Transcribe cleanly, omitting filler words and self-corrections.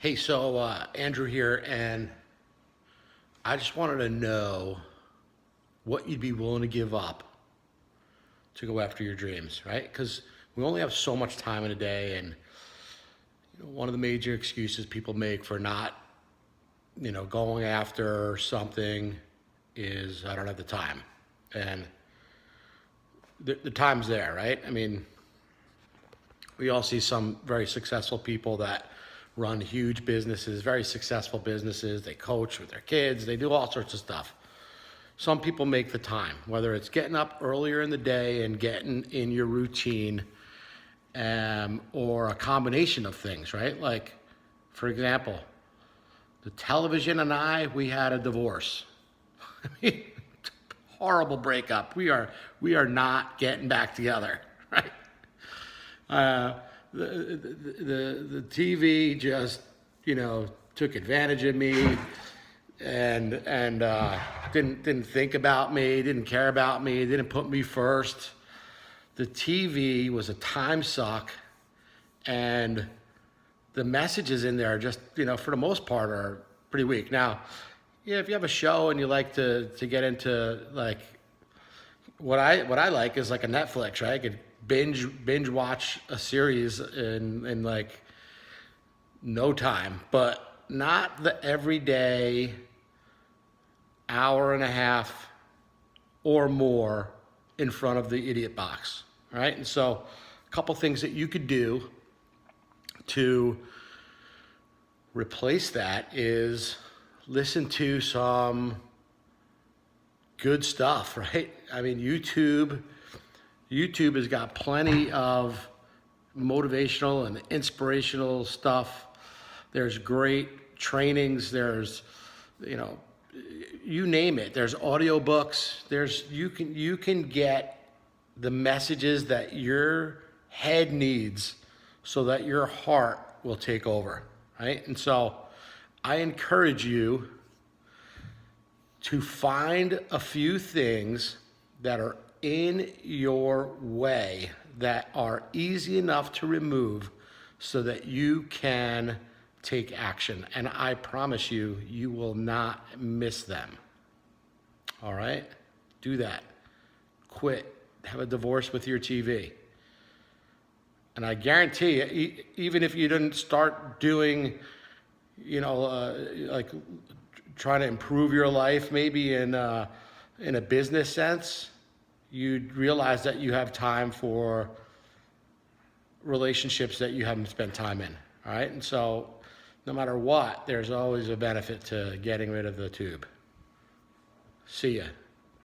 Hey, so Andrew here, and I just wanted to know what you'd be willing to give up to go after your dreams, right? Because we only have so much time in a day, and one of the major excuses people make for not, going after something is I don't have the time, and the time's there, right? I mean, we all see some very successful people that run huge businesses, very successful businesses. They coach with their kids. They do all sorts of stuff. Some people make the time, whether it's getting up earlier in the day and getting in your routine, or a combination of things, right? Like, for example, the television and we had a divorce. I mean, horrible breakup. We are not getting back together, right? The TV just took advantage of me and didn't think about me, didn't care about me, didn't put me first. The TV was a time suck, and the messages in there just for the most part are pretty weak. Now, if you have a show and you like to get into like what I like is like a Netflix, right? I could binge watch a series in like no time, but not the everyday hour and a half or more in front of the idiot box, right? And so a couple things that you could do to replace that is listen to some good stuff, right? I mean, YouTube has got plenty of motivational and inspirational stuff. There's great trainings. There's, you name it. There's audiobooks. You can get the messages that your head needs so that your heart will take over, right? And so I encourage you to find a few things that are in your way that are easy enough to remove so that you can take action. And I promise you, you will not miss them. All right? Do that. Quit. Have a divorce with your TV. And I guarantee you, even if you didn't start doing, like trying to improve your life, maybe in a business sense, you'd realize that you have time for relationships that you haven't spent time in, all right? And so no matter what, there's always a benefit to getting rid of the tube. See ya.